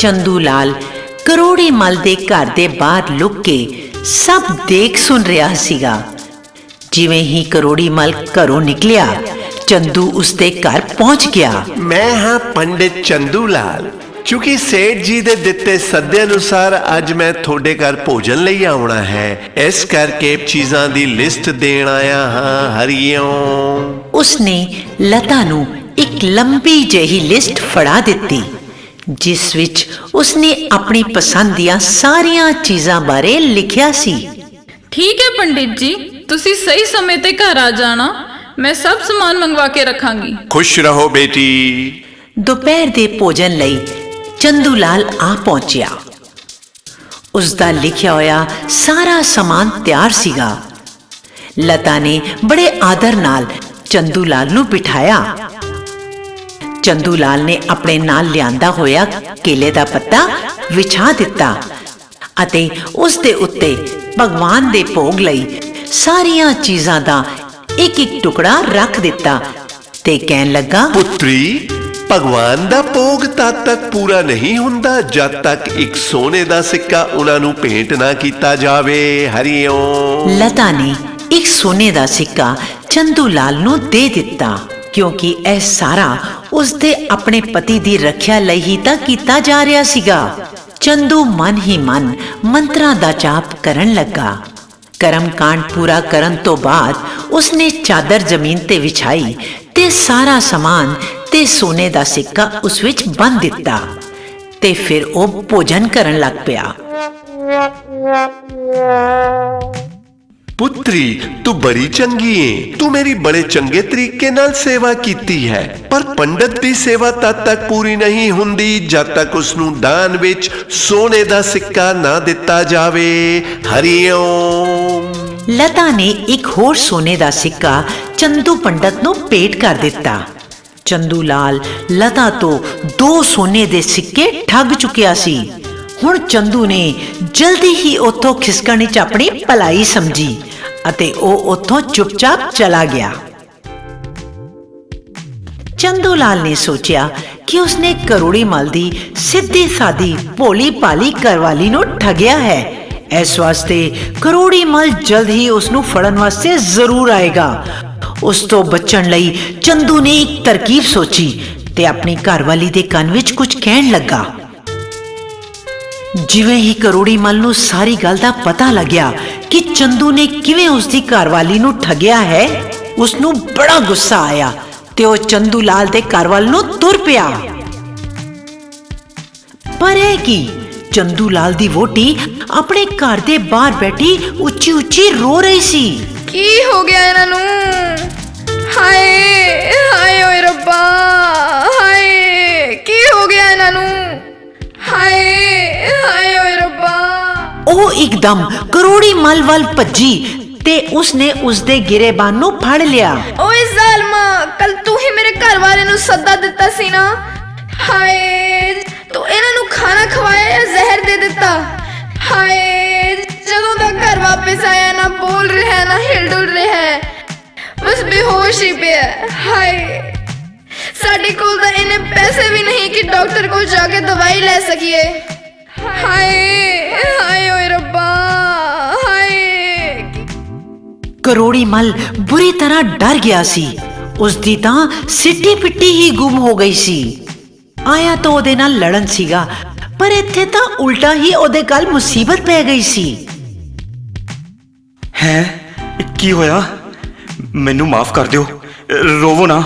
ਚੰਦੂ ਲਾਲ ਕਰੋੜੀ ਮਲ ਦੇ ਘਰ ਦੇ ਬਾਹਰ ਲੁਕ ਕੇ ਸਭ ਦੇਖ ਸੁਣ ਰਿਹਾ ਸੀਗਾ। ਜਿਵੇਂ ਹੀ ਕਰੋੜੀ ਮਲ ਘਰੋਂ ਨਿਕਲਿਆ, ਚੰਦੂ ਉਸਦੇ ਘਰ ਪਹੁੰਚ ਗਿਆ। ਮੈਂ ਹਾਂ ਪੰਡਿਤ ਚੰਦੂ ਲਾਲ। ਕਿਉਂਕਿ ਸੇਠ ਜੀ ਦੇ ਦਿੱਤੇ ਸੱਦੇ ਅਨੁਸਾਰ ਅੱਜ ਮੈਂ ਤੁਹਾਡੇ ਘਰ ਭੋਜਨ ਲਈ ਆਉਣਾ ਹੈ, ਇਸ ਕਰਕੇ ਚੀਜ਼ਾਂ ਦੀ ਲਿਸਟ ਦੇਣ ਆਇਆ ਹਾਂ। ਹਰੀਓਮ। ਉਸਨੇ ਲਤਾ ਨੂੰ ਇੱਕ ਲੰਬੀ ਜਿਹੀ ਲਿਸਟ ਫੜਾ ਦਿੱਤੀ, ਜਿਸ ਵਿੱਚ ਉਸਨੇ ਆਪਣੀ ਪਸੰਦ ਦੀਆਂ ਸਾਰੀਆਂ ਚੀਜ਼ਾਂ ਬਾਰੇ ਲਿਖਿਆ ਸੀ। ਠੀਕ ਹੈ ਪੰਡਿਤ ਜੀ, ਤੁਸੀਂ ਸਹੀ ਸਮੇਂ ਤੇ ਘਰ ਆ ਜਾਣਾ। ਮੈਂ ਸਭ ਸਮਾਨ ਮੰਗਵਾ ਕੇ ਰੱਖਾਂਗੀ। ਖੁਸ਼ ਰਹੋ ਬੇਟੀ। ਦੁਪਹਿਰ ਦੇ ਭੋਜਨ ਲਈ ਚੰਦੂ ਲਾਲ ਆ ਪਹੁੰਚਿਆ। ਉਸਦਾ ਲਿਖਿਆ ਹੋਇਆ ਸਾਰਾ ਸਮਾਨ ਤਿਆਰ ਸੀਗਾ। ਲਤਾ ਨੇ ਬੜੇ ਆਦਰ ਨਾਲ ਚੰਦੂ ਲਾਲ ਨੂੰ ਬਿਠਾਇਆ। ਚੰਦੂ ਲਾਲ ਨੇ ਆਪਣੇ ਨਾਲ ਲਿਆਂਦਾ ਹੋਇਆ ਕੇਲੇ ਦਾ ਪੱਤਾ ਵਿਛਾ ਦਿੱਤਾ ਅਤੇ ਉਸ ਦੇ ਉੱਤੇ ਭਗਵਾਨ ਦੇ ਭੋਗ ਲਈ ਸਾਰੀਆਂ ਚੀਜ਼ਾਂ ਦਾ ਇੱਕ ਟੁਕੜਾ ਰੱਖ ਦਿੱਤਾ ਤੇ ਕਹਿਣ ਲੱਗਾ, ਪੁੱਤਰੀ, ਭਗਵਾਨ ਦਾ ਭੋਗ ਤਦ ਤੱਕ ਪੂਰਾ ਨਹੀਂ ਹੁੰਦਾ ਜਦ ਤੱਕ ਇੱਕ ਸੋਨੇ ਦਾ ਸਿੱਕਾ ਉਹਨਾਂ ਨੂੰ ਭੇਂਟ ਨਾ ਕੀਤਾ ਜਾਵੇ। ਹਰੀਓਮ। ਲਤਾ ਨੇ ਇੱਕ ਸੋਨੇ ਦਾ ਸਿੱਕਾ ਚੰਦੂ ਲਾਲ ਨੂੰ ਦੇ ਦਿੱਤਾ, ਕਿਉਂਕਿ ਇਹ ਸਾਰਾ ਉਸਦੇ ਆਪਣੇ ਪਤੀ ਦੀ ਰੱਖਿਆ ਲਈ ਹੀ ਤਾਂ ਕੀਤਾ ਜਾ ਰਿਹਾ ਸੀਗਾ। ਚੰਦੂ ਮਨ ਹੀ ਮਨ ਮੰਤਰਾਂ ਦਾ ਜਾਪ ਕਰਨ ਲੱਗਾ। ਕਰਮ ਕਾਂਡ ਪੂਰਾ ਕਰਨ ਤੋਂ ਬਾਅਦ ਉਸਨੇ ਚਾਦਰ ਜ਼ਮੀਨ ਤੇ ਵਿਛਾਈ ਤੇ ਸਾਰਾ ਸਮਾਨ ਤੇ ਸੋਨੇ ਦਾ ਸਿੱਕਾ ਉਸ ਵਿੱਚ ਬੰਨ ਦਿੱਤਾ ਤੇ ਫਿਰ ਉਹ ਭੋਜਨ ਕਰਨ ਲੱਗ ਪਿਆ। ਪੁੱਤਰੀ, ਤੂੰ ਬੜੀ ਚੰਗੀ ਏ। ਤੂੰ ਮੇਰੀ ਬੜੇ ਚੰਗੇ ਤਰੀਕੇ ਨਾਲ ਸੇਵਾ ਕੀਤੀ ਹੈ, ਪਰ ਪੰਡਤ ਦੀ ਸੇਵਾ ਤਦ ਤੱਕ ਪੂਰੀ ਨਹੀਂ ਹੁੰਦੀ ਜਦ ਤੱਕ ਉਸ ਨੂੰ ਦਾਨ ਵਿੱਚ ਸੋਨੇ ਦਾ ਸਿੱਕਾ ਨਾ ਦਿੱਤਾ ਜਾਵੇ। ਹਰੀਓਮ। ਲਤਾ ਨੇ ਇੱਕ ਹੋਰ ਸੋਨੇ ਦਾ ਸਿੱਕਾ ਚੰਦੂ ਪੰਡਤ ਨੂੰ ਭੇਟ ਕਰ ਦਿੱਤਾ। ਚੰਦੂ ਲਾਲ ਲਤਾ ਤੋਂ 2 ਸੋਨੇ ਦੇ ਸਿੱਕੇ ਠੱਗ ਚੁੱਕਿਆ ਸੀ। ਹੁਣ ਚੰਦੂ ਨੇ ਜਲਦੀ ਹੀ ਉੱਥੋਂ ਖਿਸਕਣ ਵਿੱਚ ਆਪਣੀ ਭਲਾਈ ਸਮਝੀ ਅਤੇ ਉਹ ਉੱਥੋਂ ਚੁੱਪਚਾਪ ਚਲਾ ਗਿਆ। ਚੰਦੂ ਲਾਲ ਨੇ ਸੋਚਿਆ ਕਿ ਉਸਨੇ ਕਰੋੜੀ ਮਲ ਦੀ ਸਿੱਧੀ ਸਾਦੀ ਭੋਲੀ ਭਾਲੀ ਘਰਵਾਲੀ ਨੂੰ ਠੱਗਿਆ ਹੈ। ਇਸ ਵਾਸਤੇ ਕਰੋੜੀ ਮਲ ਜਲਦ ਹੀ ਉਸ ਨੂੰ ਫੜਨ ਵਾਸਤੇ ਜ਼ਰੂਰ ਆਏਗਾ। ਉਸ ਤੋਂ ਬਚਣ ਲਈ ਚੰਦੂ ਨੇ ਇੱਕ ਤਰਕੀਬ ਸੋਚੀ ਤੇ ਆਪਣੀ ਘਰਵਾਲੀ ਦੇ ਕੰਨ ਵਿੱਚ ਕੁਝ ਕਹਿਣ ਲੱਗਾ। ਜਿਵੇਂ ਹੀ ਕਰੋੜੀ ਮਲ ਨੂੰ ਸਾਰੀ ਗੱਲ ਦਾ ਪਤਾ ਲੱਗਿਆ ਕਿ ਚੰਦੂ ਨੇ ਕਿਵੇਂ ਉਸ ਦੀ ਘਰਵਾਲੀ ਨੂੰ ਠੱਗਿਆ ਹੈ, ਉਸ ਨੂੰ ਬੜਾ ਗੁੱਸਾ ਆਇਆ ਤੇ ਉਹ ਚੰਦੂ ਲਾਲ ਦੇ ਘਰ ਵੱਲ ਨੂੰ ਤੁਰ ਪਿਆ। ਪਰ ਇਹ ਕੀ, ਚੰਦੂ ਲਾਲ ਦੀ ਵੋਟੀ ਆਪਣੇ ਘਰ ਦੇ ਬਾਹਰ ਬੈਠੀ ਉੱਚੀ ਉੱਚੀ ਰੋ ਰਹੀ ਸੀ। ਕੀ ਹੋ ਗਿਆ ਇਹਨਾਂ ਨੂੰ? ਹਾਏ ਹਾਏ ਓਏ ਰੱਬਾ, ਹਾਏ ਕੀ ਹੋ ਗਿਆ ਇਹਨਾਂ ਨੂੰ? ਹਾਏ ਹਾਏ ਓਏ ਰੱਬਾ। ਉਹ ਇੱਕਦਮ ਕਰੋੜੀ ਮਲ ਵੱਲ ਭੱਜੀ ਤੇ ਉਸਨੇ ਉਸਦੇ ਗਿਰੇਬਾਨ ਨੂੰ ਫੜ ਲਿਆ। ਓਏ ਜ਼ਾਲਮਾ, ਕੱਲ ਤੂੰ ਹੀ ਮੇਰੇ ਘਰ ਵਾਲੇ ਨੂੰ ਸੱਦਾ ਦਿੱਤਾ ਸੀ ਨਾ। ਹਾਏ, ਤੂੰ ਇਹਨਾਂ ਨੂੰ ਖਾਣਾ ਖਵਾਇਆ ਜਾਂ ਜ਼ਹਿਰ ਦੇ ਦਿੱਤਾ? ਹਾਏ, ਜਦੋਂ ਦਾ ਘਰ ਵਾਪਸ ਆਇਆ ਨਾ ਬੋਲ ਰਿਹਾ ਨਾ ਹਿਲ ਡੁਲ ਰਿਹਾ, ਬਸ ਬੇਹੋਸ਼ ਹੀ ਪਿਆ। ਹਾਏ, ਸਾਡੇ ਕੋਲ ਤਾਂ ਇੰਨੇ ਪੈਸੇ ਵੀ ਨਹੀਂ ਕਿ ਡਾਕਟਰ ਕੋਲ ਜਾ ਕੇ ਦਵਾਈ ਲੈ ਸਕੀਏ। ਹਾਏ ਹਾਏ ਓਏ ਰੱਬਾ, ਹਾਏ। ਕਰੋੜੀ ਮਲ ਬੁਰੀ ਤਰ੍ਹਾਂ ਡਰ ਗਿਆ ਸੀ। ਉਸਦੀ ਤਾਂ ਸਿੱਟੀ ਪਿੱਟੀ ਹੀ ਗੁੰਮ ਹੋ ਗਈ ਸੀ। ਆਇਆ ਤਾਂ ਉਹਦੇ ਨਾਲ ਲੜਨ ਸੀਗਾ, ਪਰ ਇੱਥੇ ਤਾਂ ਉਲਟਾ ਹੀ ਉਹਦੇ ਕੱਲ ਮੁਸੀਬਤ ਪੈ ਗਈ ਸੀ। ਹੈ ਕੀ ਹੋਇਆ? ਮੈਨੂੰ ਮਾਫ ਕਰ ਦਿਓ, ਰੋਵੋ ਨਾ।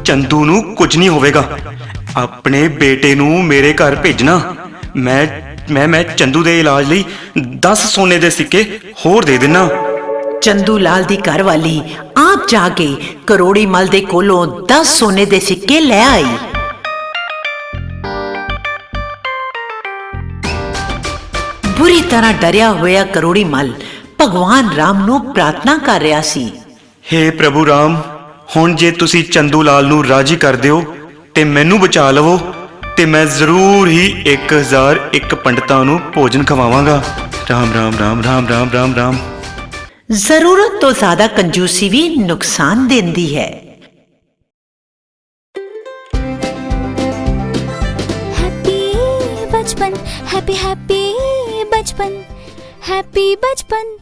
ਚੰਦੂ ਨੂੰ ਕੁਝ ਨਹੀਂ ਹੋਵੇਗਾ। ਆਪਣੇ ਬੇਟੇ ਨੂੰ ਮੇਰੇ ਘਰ ਭੇਜਣਾ। ਮੈਂ ਚੰਦੂ ਦੇ ਇਲਾਜ ਲਈ 10 ਸੋਨੇ ਦੇ ਸਿੱਕੇ ਹੋਰ ਦੇ ਦੇਣਾ। ਚੰਦੂ ਲਾਲ ਦੀ ਘਰਵਾਲੀ ਆਪ ਜਾ ਕੇ ਕਰੋੜੀ ਮਲ ਦੇ ਕੋਲੋਂ 10 ਸੋਨੇ ਦੇ ਸਿੱਕੇ ਲੈ ਆਈ। ਬੁਰੀ ਤਰ੍ਹਾਂ ਡਰਿਆ ਹੋਇਆ ਕਰੋੜੀ ਮਲ ਭਗਵਾਨ ਰਾਮ ਨੂੰ ਪ੍ਰਾਰਥਨਾ ਕਰ ਰਿਹਾ ਸੀ। ਹੇ ਪ੍ਰਭੂ ਰਾਮ, ਹੁਣ ਜੇ ਤੁਸੀਂ ਚੰਦੂ ਲਾਲ ਨੂੰ ਰਾਜੀ ਕਰ ਦਿਓ ਤੇ ਮੈਨੂੰ ਬਚਾ ਲਵੋ ਤੇ ਮੈਂ ਜ਼ਰੂਰ ਹੀ 1001 ਪੰਡਤਾਂ ਨੂੰ ਭੋਜਨ ਖਵਾਵਾਂਗਾ। ਰਾਮ ਰਾਮ ਰਾਮ ਰਾਮ ਰਾਮ ਰਾਮ ਰਾਮ। ਜ਼ਰੂਰਤ ਤੋਂ ਜ਼ਿਆਦਾ ਕੰਜੂਸੀ ਵੀ ਨੁਕਸਾਨ ਦਿੰਦੀ ਹੈ। हैप्पी बचपन बचपन, हैप्पी हैप्पी बचपन, हैप्पी बचपन।